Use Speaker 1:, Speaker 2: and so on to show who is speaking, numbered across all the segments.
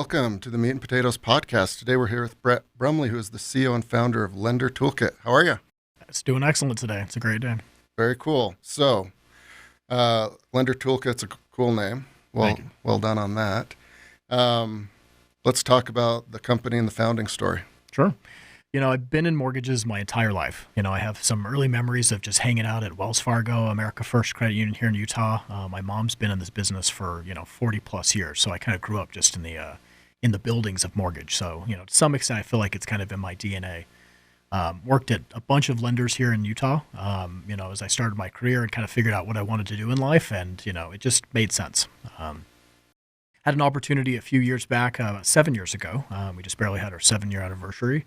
Speaker 1: Welcome to the Meat and Potatoes podcast. Today we're here with Brett Brumley, who is the CEO and founder of Lender Toolkit. How are you?
Speaker 2: It's doing excellent today. It's a great day.
Speaker 1: Very cool. So, Lender Toolkit's a cool name. Well done on that. Let's talk about the company and the founding story.
Speaker 2: Sure. I've been in mortgages my entire life. I have some early memories of just hanging out at Wells Fargo, America First Credit Union here in Utah. My mom's been in this business for, 40 plus years. So I kind of grew up just in the buildings of mortgage. So, to some extent, I feel like it's kind of in my DNA. Worked at a bunch of lenders here in Utah, as I started my career and kind of figured out what I wanted to do in life. And, it just made sense. Had an opportunity a few years back, 7 years ago. We just barely had our 7-year anniversary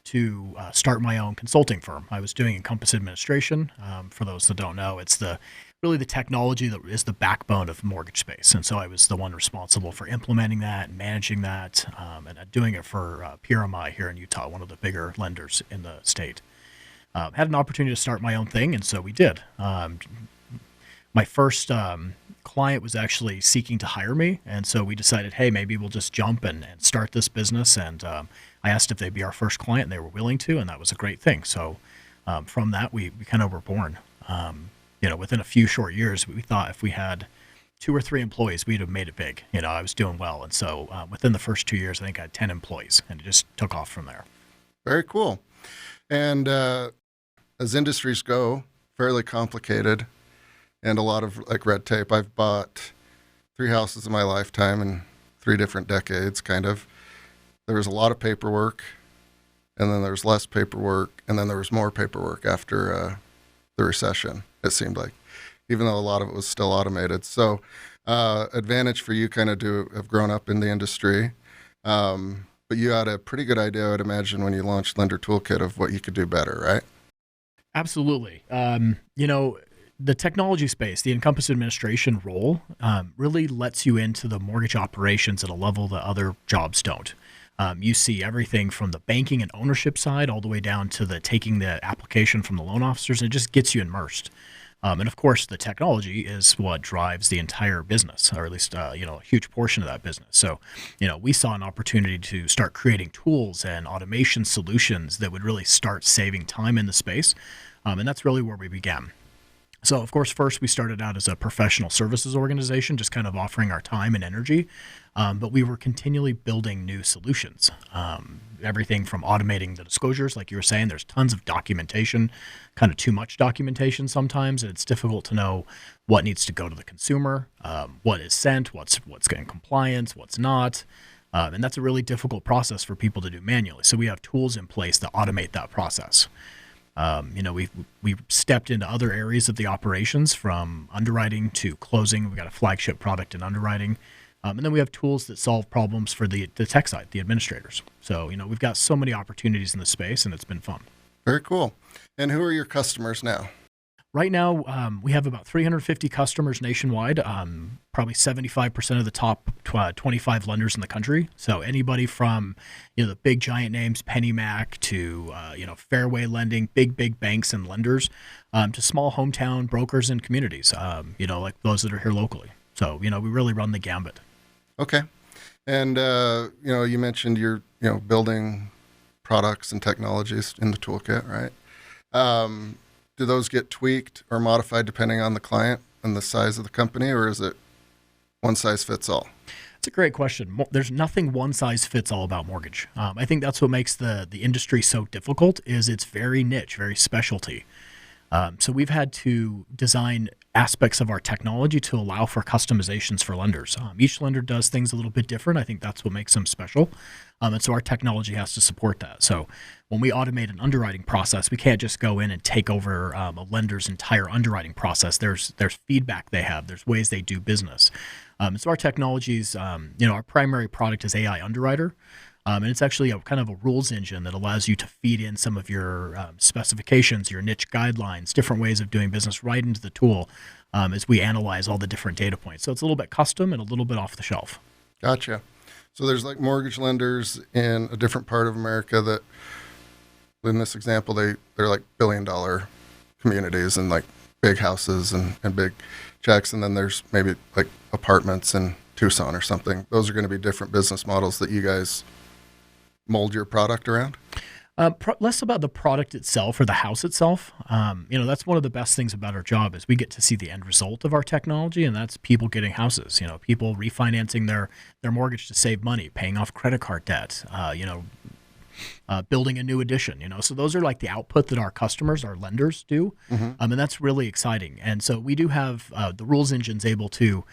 Speaker 2: to start my own consulting firm. I was doing Encompass administration. For those that don't know, it's really the technology that is the backbone of the mortgage space. And so I was the one responsible for implementing that and managing that and doing it for PRMI here in Utah, one of the bigger lenders in the state. Had an opportunity to start my own thing, and so we did. My first client was actually seeking to hire me, and so we decided, hey, maybe we'll just jump and start this business. And I asked if they'd be our first client, and they were willing to, and that was a great thing. So from that, we kind of were born. Within a few short years, we thought if we had 2 or 3 employees, we'd have made it big. I was doing well. And so within the first 2 years, I think I had 10 employees, and it just took off from there.
Speaker 1: Very cool. And as industries go, fairly complicated and a lot of red tape. I've bought 3 houses in my lifetime in 3 different decades, kind of. There was a lot of paperwork, and then there was less paperwork, and then there was more paperwork after the recession, it seemed like, even though a lot of it was still automated. So advantage for you kind of to have grown up in the industry. But you had a pretty good idea, I would imagine, when you launched Lender Toolkit of what you could do better, right?
Speaker 2: Absolutely. The technology space, the Encompass administration role really lets you into the mortgage operations at a level that other jobs don't. You see everything from the banking and ownership side all the way down to the taking the application from the loan officers, and it just gets you immersed. And of course, the technology is what drives the entire business, or at least a huge portion of that business. So, we saw an opportunity to start creating tools and automation solutions that would really start saving time in the space, and that's really where we began. So, of course, first we started out as a professional services organization, just kind of offering our time and energy, but we were continually building new solutions. Everything from automating the disclosures, like you were saying, there's tons of documentation, kind of too much documentation sometimes, and it's difficult to know what needs to go to the consumer, what is sent, what's in compliance, what's not, and that's a really difficult process for people to do manually. So we have tools in place to automate that process. We stepped into other areas of the operations, from underwriting to closing. We've got a flagship product in underwriting. And then we have tools that solve problems for the tech side, the administrators. So, we've got so many opportunities in the space, and it's been fun.
Speaker 1: Very cool. And who are your customers now?
Speaker 2: Right now, we have about 350 customers nationwide, probably 75% of the top 25 lenders in the country. So anybody from, the big giant names, PennyMac, to, Fairway Lending, big banks and lenders, to small hometown brokers and communities, like those that are here locally. So, we really run the gambit.
Speaker 1: Okay. And, you mentioned you're, building products and technologies in the toolkit, right? Do those get tweaked or modified depending on the client and the size of the company, or is it one size fits all?
Speaker 2: It's a great question. There's nothing one size fits all about mortgage. I think that's what makes the industry so difficult, is it's very niche, very specialty. So we've had to design aspects of our technology to allow for customizations for lenders. Each lender does things a little bit different. I think that's what makes them special. And so our technology has to support that. So when we automate an underwriting process, we can't just go in and take over a lender's entire underwriting process. There's feedback they have. There's ways they do business. So our technologies, our primary product is AI Underwriter. And it's actually a kind of a rules engine that allows you to feed in some of your specifications, your niche guidelines, different ways of doing business right into the tool as we analyze all the different data points. So it's a little bit custom and a little bit off the shelf.
Speaker 1: Gotcha. So there's mortgage lenders in a different part of America that, in this example, they're like billion-dollar communities and big houses and big checks. And then there's maybe apartments in Tucson or something. Those are going to be different business models that you guys mold your product around?
Speaker 2: Less about the product itself or the house itself. That's one of the best things about our job is we get to see the end result of our technology, and that's people getting houses. People refinancing their mortgage to save money, paying off credit card debt. Building a new addition. So those are like the output that our customers, our lenders, do, and that's really exciting. And so we do have the rules engine's able to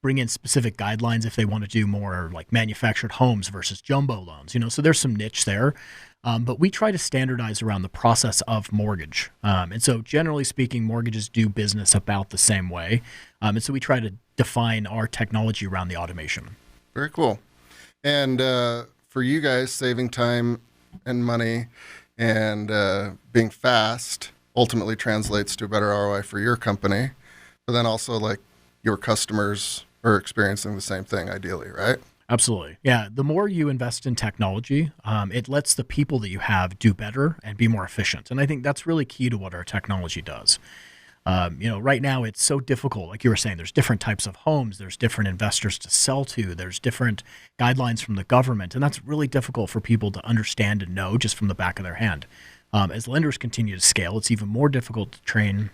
Speaker 2: bring in specific guidelines if they want to do more like manufactured homes versus jumbo loans. So there's some niche there. But we try to standardize around the process of mortgage. And so generally speaking, mortgages do business about the same way. And so we try to define our technology around the automation.
Speaker 1: Very cool. And for you guys, saving time and money and being fast ultimately translates to a better ROI for your company. But then also like your customers are experiencing the same thing ideally, right?
Speaker 2: Absolutely. Yeah. The more you invest in technology, it lets the people that you have do better and be more efficient. And I think that's really key to what our technology does. Right now it's so difficult. Like you were saying, there's different types of homes. There's different investors to sell to. There's different guidelines from the government. And that's really difficult for people to understand and know just from the back of their hand. As lenders continue to scale, it's even more difficult to train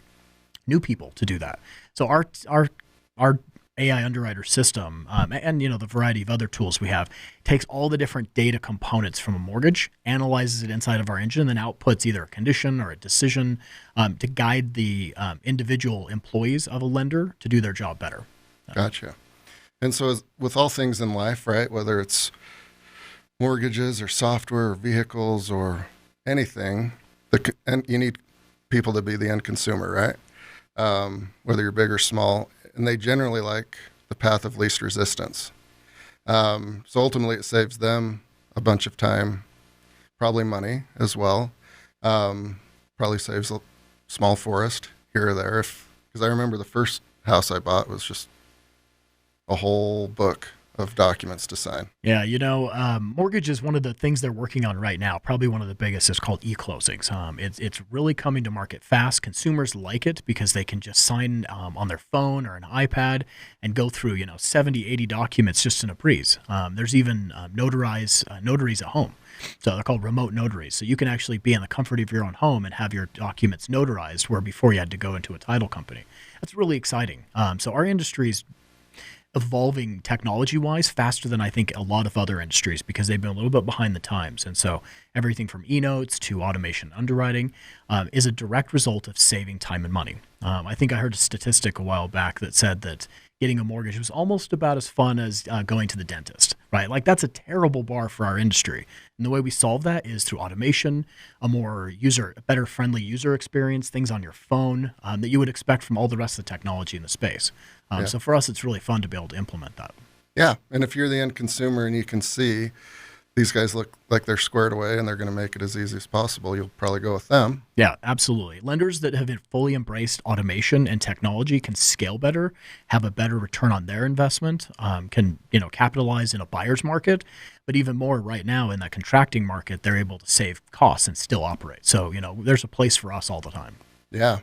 Speaker 2: new people to do that. So our AI underwriter system and the variety of other tools we have takes all the different data components from a mortgage, analyzes it inside of our engine, and then outputs either a condition or a decision to guide the individual employees of a lender to do their job better.
Speaker 1: Gotcha. And so with all things in life, right, whether it's mortgages or software or vehicles or anything, and you need people to be the end consumer, right? Whether you're big or small. And they generally like the path of least resistance. So ultimately, it saves them a bunch of time, probably money as well. Probably saves a small forest here or there. Because I remember the first house I bought was just a whole book of documents to sign.
Speaker 2: Yeah, mortgage is one of the things they're working on right now. Probably one of the biggest is called e-closings. It's really coming to market fast. Consumers like it because they can just sign on their phone or an iPad and go through 70, 80 documents just in a breeze. There's even notaries at home. So they're called remote notaries. So you can actually be in the comfort of your own home and have your documents notarized where before you had to go into a title company. That's really exciting. So our industry's evolving technology-wise faster than I think a lot of other industries because they've been a little bit behind the times. And so everything from e-notes to automation underwriting is a direct result of saving time and money. I think I heard a statistic a while back that said that getting a mortgage was almost about as fun as going to the dentist, right? Like that's a terrible bar for our industry. And the way we solve that is through automation, a better friendly user experience, things on your phone that you would expect from all the rest of the technology in the space. So for us, it's really fun to be able to implement that.
Speaker 1: Yeah. And if you're the end consumer and you can see these guys look like they're squared away and they're going to make it as easy as possible, you'll probably go with them.
Speaker 2: Yeah, absolutely. Lenders that have fully embraced automation and technology can scale better, have a better return on their investment, can capitalize in a buyer's market, but even more right now in that contracting market, they're able to save costs and still operate. So, there's a place for us all the time.
Speaker 1: Yeah.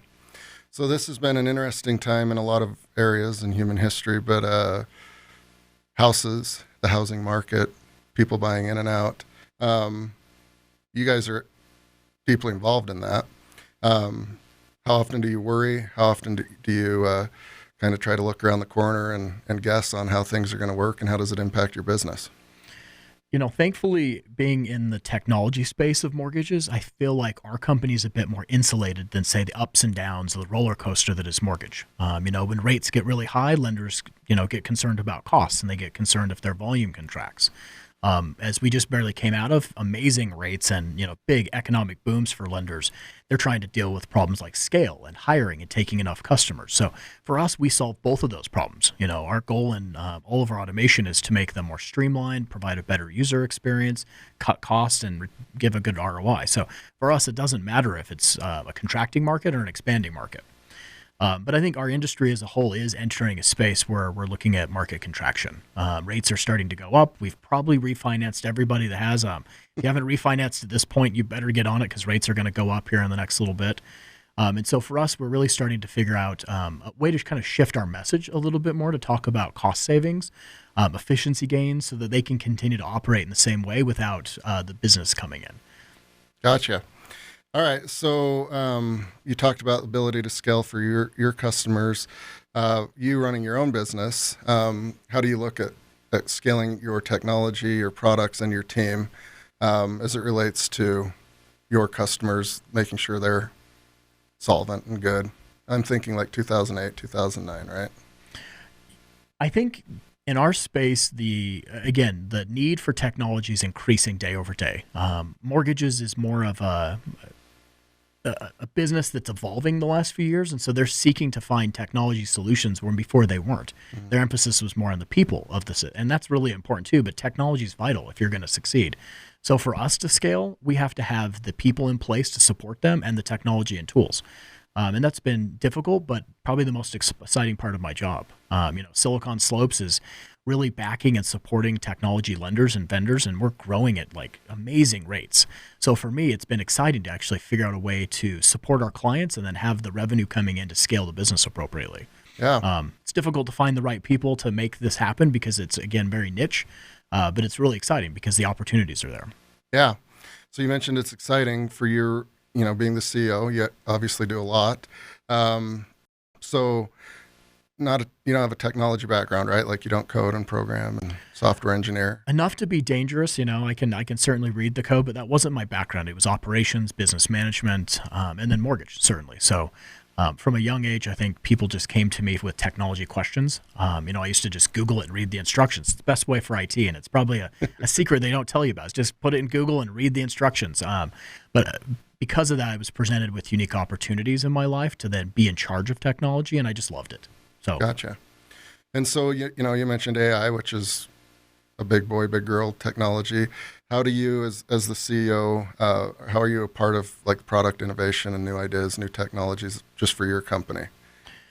Speaker 1: So this has been an interesting time in a lot of areas in human history, but houses, the housing market, people buying in and out. You guys are deeply involved in that. How often do you worry? How often do you kind of try to look around the corner and guess on how things are going to work and how does it impact your business?
Speaker 2: Thankfully, being in the technology space of mortgages, I feel like our company is a bit more insulated than, say, the ups and downs of the roller coaster that is mortgage. When rates get really high, lenders, get concerned about costs and they get concerned if their volume contracts. As we just barely came out of amazing rates and, big economic booms for lenders, they're trying to deal with problems like scale and hiring and taking enough customers. So for us, we solve both of those problems. Our goal in all of our automation is to make them more streamlined, provide a better user experience, cut costs, and give a good ROI. So for us, it doesn't matter if it's a contracting market or an expanding market. But I think our industry as a whole is entering a space where we're looking at market contraction. Rates are starting to go up. We've probably refinanced everybody that has. If you haven't refinanced at this point, you better get on it because rates are going to go up here in the next little bit. And so for us, we're really starting to figure out a way to kind of shift our message a little bit more to talk about cost savings efficiency gains so that they can continue to operate in the same way without the business coming in.
Speaker 1: Gotcha. All right. So you talked about the ability to scale for your customers. You running your own business, how do you look at scaling your technology, your products, and your team as it relates to your customers, making sure they're solvent and good? I'm thinking like 2008, 2009, right?
Speaker 2: I think in our space, the need for technology is increasing day over day. Mortgages is more of a business that's evolving the last few years, and so they're seeking to find technology solutions when before they weren't.
Speaker 1: Mm-hmm.
Speaker 2: Their emphasis was more on the people of this, and that's really important too. But technology is vital if you're going to succeed. So for us to scale, we have to have the people in place to support them and the technology and tools. And that's been difficult, but probably the most exciting part of my job. Silicon Slopes is really backing and supporting technology lenders and vendors, and we're growing at like amazing rates. So for me, it's been exciting to actually figure out a way to support our clients and then have the revenue coming in to scale the business appropriately.
Speaker 1: Yeah.
Speaker 2: It's difficult to find the right people to make this happen because it's, again, very niche, but it's really exciting because the opportunities are there.
Speaker 1: Yeah. So you mentioned it's exciting for your, being the CEO. You obviously do a lot. So you don't have a technology background, right? Like you don't code and program and software engineer.
Speaker 2: Enough to be dangerous, I can certainly read the code, but that wasn't my background. It was operations, business management, and then mortgage, certainly. So from a young age, I think people just came to me with technology questions. I used to just Google it and read the instructions. It's the best way for IT, and it's probably a secret they don't tell you about. It's just put it in Google and read the instructions. But because of that, I was presented with unique opportunities in my life to then be in charge of technology, and I just loved it. So
Speaker 1: Gotcha. And so you mentioned AI, which is a big boy, big girl technology. How do you, as the CEO, how are you a part of like product innovation and new ideas, new technologies, just for your company?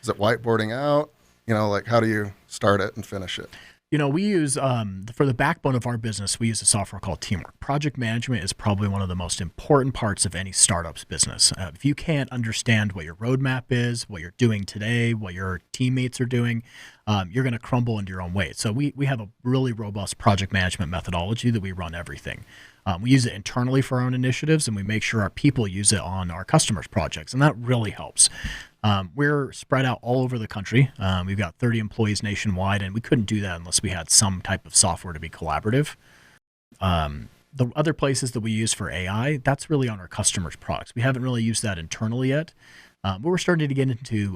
Speaker 1: Is it whiteboarding out? Like how do you start it and finish it?
Speaker 2: We use, for the backbone of our business, we use a software called Teamwork. Project management is probably one of the most important parts of any startup's business. If you can't understand what your roadmap is, what you're doing today, what your teammates are doing, you're going to crumble into your own weight. So we have a really robust project management methodology that we run everything. We use it internally for our own initiatives, and we make sure our people use it on our customers' projects, and that really helps. We're spread out all over the country. We've got 30 employees nationwide, and we couldn't do that unless we had some type of software to be collaborative. The other places that we use for AI, that's really on our customers' products. We haven't really used that internally yet. But we're starting to get into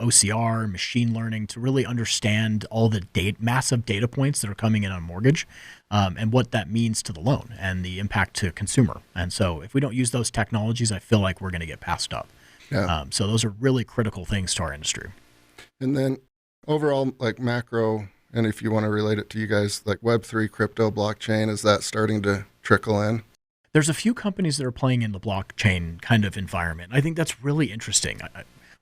Speaker 2: OCR, machine learning, to really understand all the massive data points that are coming in on mortgage, and what that means to the loan and the impact to consumer. And so if we don't use those technologies, I feel like we're going to get passed up.
Speaker 1: Yeah.
Speaker 2: So those are really critical things to our industry.
Speaker 1: And then overall, like macro, and if you want to relate it to you guys, like Web3, crypto, blockchain, is that starting to trickle in?
Speaker 2: There's a few companies that are playing in the blockchain kind of environment. I think that's really interesting.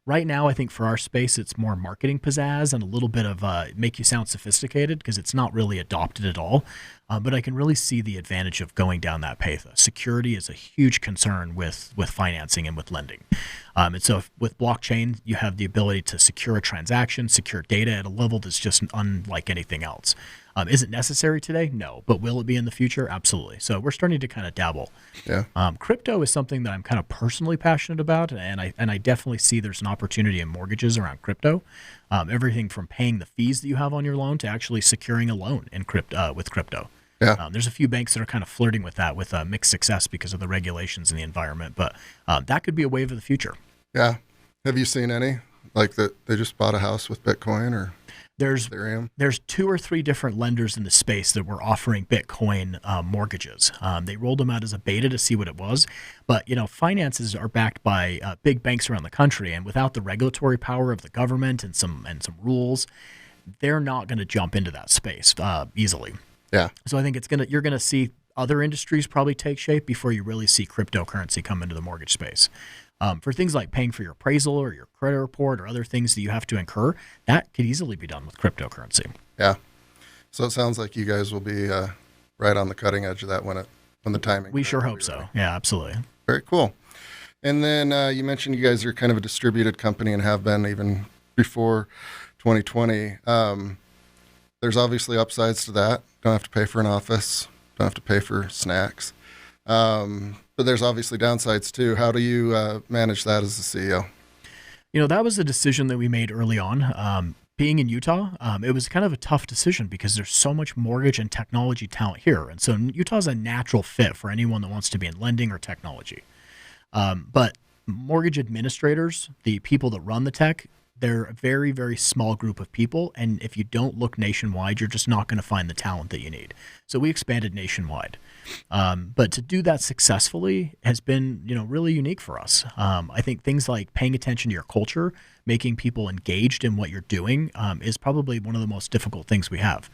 Speaker 2: Right now, I think for our space, it's more marketing pizzazz and a little bit of make you sound sophisticated because it's not really adopted at all. But I can really see the advantage of going down that path. Security is a huge concern with financing and with lending. And so with blockchain, you have the ability to secure a transaction, secure data at a level that's just unlike anything else. Is it necessary today? No. But will it be in the future? Absolutely. So we're starting to kind of dabble.
Speaker 1: Yeah.
Speaker 2: Crypto is something that I'm kind of personally passionate about, and I definitely see there's an opportunity in mortgages around crypto. Everything from paying the fees that you have on your loan to actually securing a loan in with crypto.
Speaker 1: Yeah.
Speaker 2: There's a few banks that are kind of flirting with that with mixed success because of the regulations in the environment, but that could be a wave of the future.
Speaker 1: Yeah. Have you seen any like that? They just bought a house with Bitcoin or Ethereum?
Speaker 2: There's 2 or 3 different lenders in the space that were offering Bitcoin mortgages. They rolled them out as a beta to see what it was, but finances are backed by big banks around the country, and without the regulatory power of the government and some rules, they're not going to jump into that space easily.
Speaker 1: Yeah.
Speaker 2: So I think you're gonna see other industries probably take shape before you really see cryptocurrency come into the mortgage space. For things like paying for your appraisal or your credit report or other things that you have to incur, that could easily be done with cryptocurrency.
Speaker 1: Yeah. So it sounds like you guys will be right on the cutting edge of that when the timing.
Speaker 2: We sure hope so.
Speaker 1: Right.
Speaker 2: Yeah, absolutely.
Speaker 1: Very cool. And then you mentioned you guys are kind of a distributed company and have been even before 2020. there's obviously upsides to that. Don't have to pay for an office. Don't have to pay for snacks. But there's obviously downsides too. How do you manage that as a CEO?
Speaker 2: That was a decision that we made early on. Being in Utah, it was kind of a tough decision because there's so much mortgage and technology talent here. And so Utah is a natural fit for anyone that wants to be in lending or technology. But mortgage administrators, the people that run the tech, they're a very, very small group of people. And if you don't look nationwide, you're just not going to find the talent that you need. So we expanded nationwide. But to do that successfully has been, really unique for us. I think things like paying attention to your culture, making people engaged in what you're doing, is probably one of the most difficult things we have.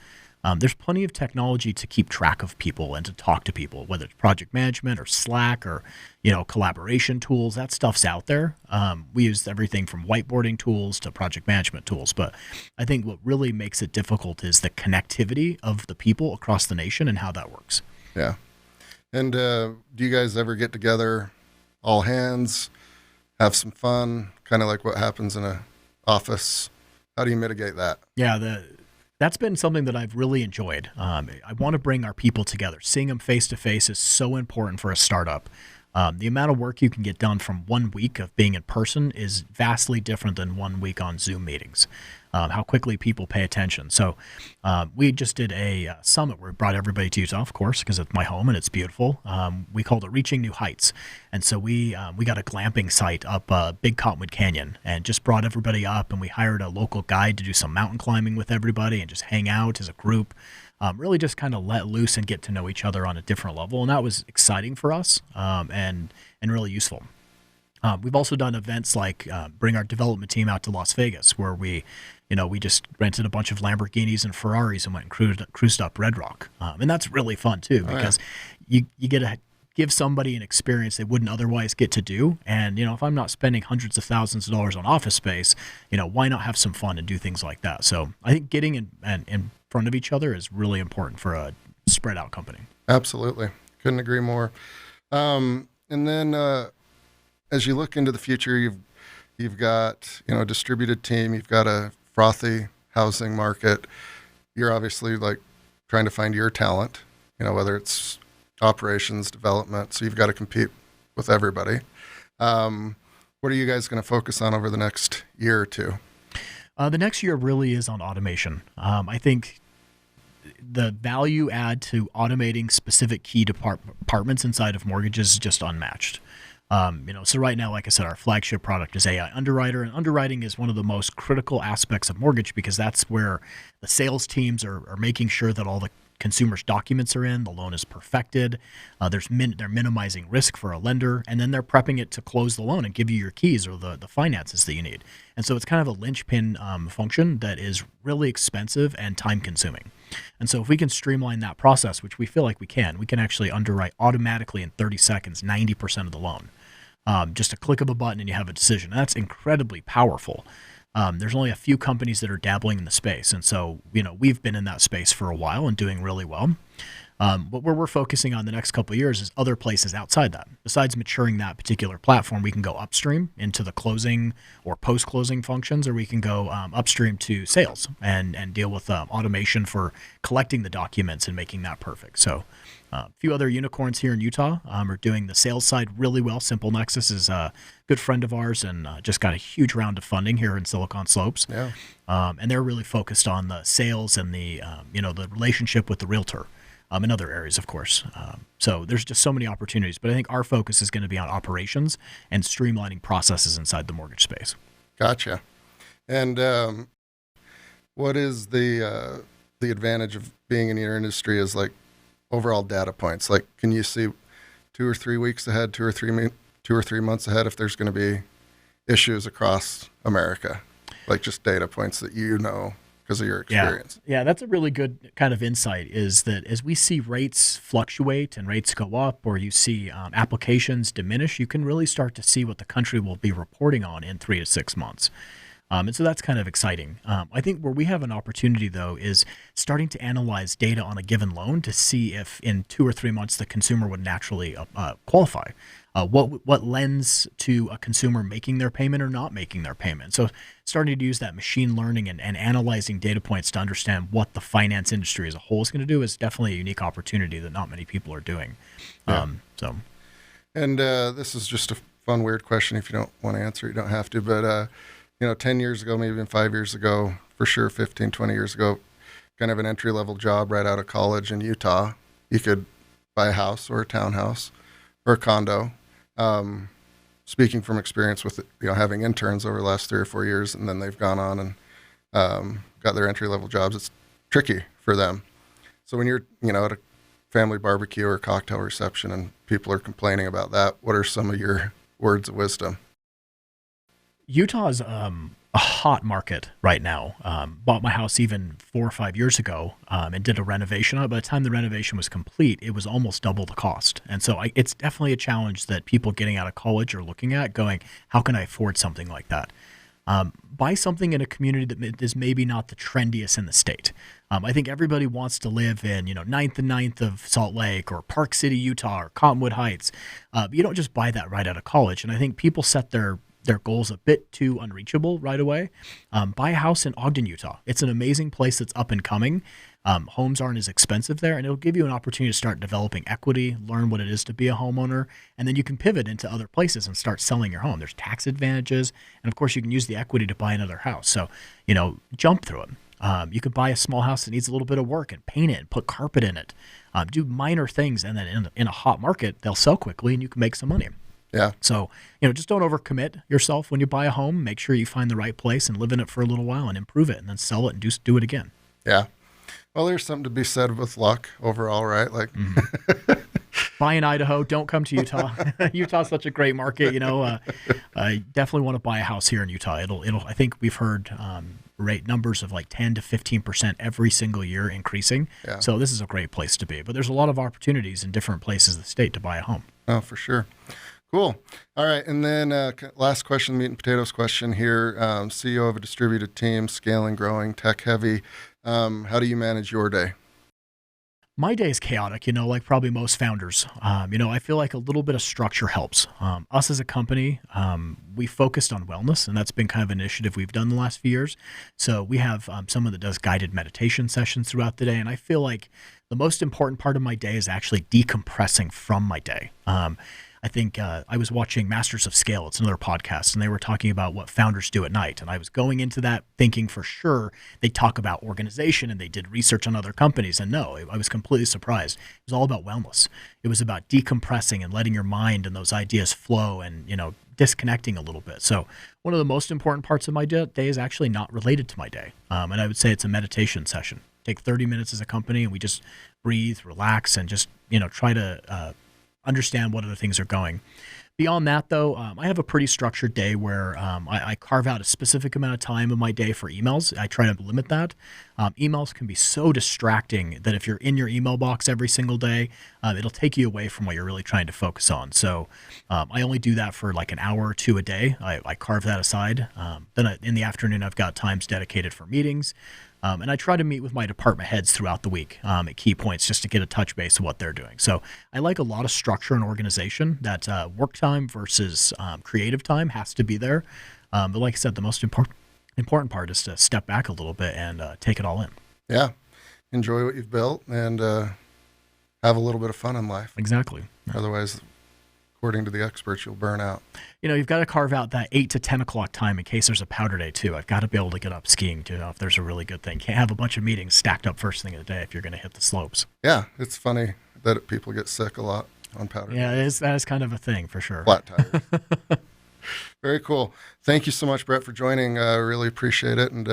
Speaker 2: There's plenty of technology to keep track of people and to talk to people, whether it's project management or Slack or, collaboration tools. That stuff's out there. We use everything from whiteboarding tools to project management tools. But I think what really makes it difficult is the connectivity of the people across the nation and how that works.
Speaker 1: Yeah. And do you guys ever get together, all hands, have some fun, kind of like what happens in a office? How do you mitigate that?
Speaker 2: Yeah, that's been something that I've really enjoyed. I want to bring our people together. Seeing them face to face is so important for a startup. The amount of work you can get done from 1 week of being in person is vastly different than 1 week on Zoom meetings. How quickly people pay attention. So we just did a summit where we brought everybody to Utah, of course, because it's my home and it's beautiful. We called it Reaching New Heights. And so we got a glamping site up Big Cottonwood Canyon and just brought everybody up, and we hired a local guide to do some mountain climbing with everybody and just hang out as a group. Really just kind of let loose and get to know each other on a different level. And that was exciting for us and really useful. We've also done events like bring our development team out to Las Vegas, where we just rented a bunch of Lamborghinis and Ferraris and went and cruised up Red Rock. And that's really fun too, because you get to give somebody an experience they wouldn't otherwise get to do. And, if I'm not spending hundreds of thousands of dollars on office space, why not have some fun and do things like that? So I think getting in front of each other is really important for a spread out company.
Speaker 1: Absolutely. Couldn't agree more. And then as you look into the future, you've got, a distributed team, you've got a frothy housing market. You're obviously like trying to find your talent, whether it's operations, development. So you've got to compete with everybody. What are you guys going to focus on over the next year or two?
Speaker 2: The next year really is on automation. I think the value add to automating specific key departments inside of mortgages is just unmatched. So right now, like I said, our flagship product is AI Underwriter, and underwriting is one of the most critical aspects of mortgage because that's where the sales teams are making sure that all the consumers' documents are in, the loan is perfected, they're minimizing risk for a lender, and then they're prepping it to close the loan and give you your keys or the finances that you need. And so it's kind of a linchpin function that is really expensive and time-consuming. And so if we can streamline that process, which we feel like we can actually underwrite automatically in 30 seconds 90% of the loan. Just a click of a button and you have a decision. And that's incredibly powerful. There's only a few companies that are dabbling in the space. And so, we've been in that space for a while and doing really well. But where we're focusing on the next couple of years is other places outside that. Besides maturing that particular platform, we can go upstream into the closing or post-closing functions, or we can go upstream to sales and deal with automation for collecting the documents and making that perfect. So a few other unicorns here in Utah are doing the sales side really well. Simple Nexus is a good friend of ours and just got a huge round of funding here in Silicon Slopes.
Speaker 1: Yeah.
Speaker 2: And they're really focused on the sales and the relationship with the realtor. In other areas, of course. So there's just so many opportunities. But I think our focus is going to be on operations and streamlining processes inside the mortgage space.
Speaker 1: Gotcha. And what is the advantage of being in your industry is like overall data points? Like, can you see 2 or 3 weeks ahead, 2 or 3 months ahead if there's going to be issues across America? Like just data points that because of your experience.
Speaker 2: Yeah, that's a really good kind of insight is that as we see rates fluctuate and rates go up, or you see applications diminish, you can really start to see what the country will be reporting on in 3 to 6 months. And so that's kind of exciting. I think where we have an opportunity, though, is starting to analyze data on a given loan to see if in 2 or 3 months the consumer would naturally qualify. What lends to a consumer making their payment or not making their payment. So starting to use that machine learning and analyzing data points to understand what the finance industry as a whole is going to do is definitely a unique opportunity that not many people are doing.
Speaker 1: Yeah. And this is just a fun, weird question. If you don't want to answer, you don't have to. But, 10 years ago, maybe even 5 years ago, for sure 15, 20 years ago, kind of an entry-level job right out of college in Utah, you could buy a house or a townhouse or a condo. Speaking from experience with having interns over the last 3 or 4 years, and then they've gone on and got their entry-level jobs, it's tricky for them. So when you're at a family barbecue or cocktail reception and people are complaining about that, what are some of your words of wisdom?
Speaker 2: Utah's a hot market right now. Bought my house even 4 or 5 years ago and did a renovation on it. By the time the renovation was complete, it was almost double the cost. And so it's definitely a challenge that people getting out of college are looking at going, how can I afford something like that? Buy something in a community that is maybe not the trendiest in the state. I think everybody wants to live in, 9th and 9th of Salt Lake or Park City, Utah, or Cottonwood Heights. You don't just buy that right out of college. And I think people set their goals a bit too unreachable right away. Buy a house in Ogden, Utah. It's an amazing place that's up and coming. Homes aren't as expensive there, and it'll give you an opportunity to start developing equity, learn what it is to be a homeowner, and then you can pivot into other places and start selling your home. There's tax advantages, and of course you can use the equity to buy another house. So, jump through it. You could buy a small house that needs a little bit of work and paint it and put carpet in it. Do minor things, and then in a hot market, they'll sell quickly and you can make some money.
Speaker 1: Yeah.
Speaker 2: So, just don't overcommit yourself when you buy a home. Make sure you find the right place and live in it for a little while and improve it and then sell it and do it again.
Speaker 1: Yeah. Well, there's something to be said with luck overall, right? Like,
Speaker 2: buy in Idaho. Don't come to Utah. Utah's such a great market. I definitely want to buy a house here in Utah. I think we've heard rate numbers of like 10 to 15% every single year increasing.
Speaker 1: Yeah.
Speaker 2: So this is a great place to be. But there's a lot of opportunities in different places of the state to buy a home.
Speaker 1: Oh, for sure. Cool. All right. And then last question, meat and potatoes question here. CEO of a distributed team, scaling, growing, tech heavy. How do you manage your day?
Speaker 2: My day is chaotic, like probably most founders. I feel like a little bit of structure helps. Us as a company, we focused on wellness, and that's been kind of an initiative we've done the last few years. So we have someone that does guided meditation sessions throughout the day, and I feel like the most important part of my day is actually decompressing from my day. I think I was watching Masters of Scale. It's another podcast, and they were talking about what founders do at night. And I was going into that thinking for sure they talk about organization and they did research on other companies. And no, I was completely surprised. It was all about wellness. It was about decompressing and letting your mind and those ideas flow and, disconnecting a little bit. So one of the most important parts of my day is actually not related to my day. And I would say it's a meditation session. Take 30 minutes as a company and we just breathe, relax, and just, try to understand what other things are going. Beyond that, though, I have a pretty structured day where I carve out a specific amount of time in my day for emails. I try to limit that. Emails can be so distracting that if you're in your email box every single day, it'll take you away from what you're really trying to focus on. So I only do that for like an hour or two a day. I carve that aside. Then in the afternoon, I've got times dedicated for meetings. And I try to meet with my department heads throughout the week at key points just to get a touch base of what they're doing. So I like a lot of structure and organization. That work time versus creative time has to be there. But like I said, the most important part is to step back a little bit and take it all in.
Speaker 1: Yeah. Enjoy what you've built and have a little bit of fun in life.
Speaker 2: Exactly.
Speaker 1: Otherwise, according to the experts, you'll burn out.
Speaker 2: You've got to carve out that 8 to 10 o'clock time in case there's a powder day too. I've got to be able to get up skiing too if there's a really good thing. Can't have a bunch of meetings stacked up first thing of the day if you're going to hit the slopes.
Speaker 1: Yeah, it's funny that people get sick a lot on powder
Speaker 2: Yeah,
Speaker 1: days.
Speaker 2: that is kind of a thing for sure.
Speaker 1: Flat tires. Very cool. Thank you so much, Brett, for joining. I really appreciate it and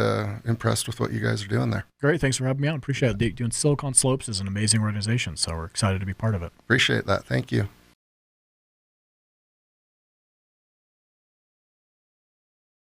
Speaker 1: impressed with what you guys are doing there.
Speaker 2: Great. Thanks for having me on. Appreciate it. Doing Silicon Slopes is an amazing organization, so we're excited to be part of it.
Speaker 1: Appreciate that. Thank you.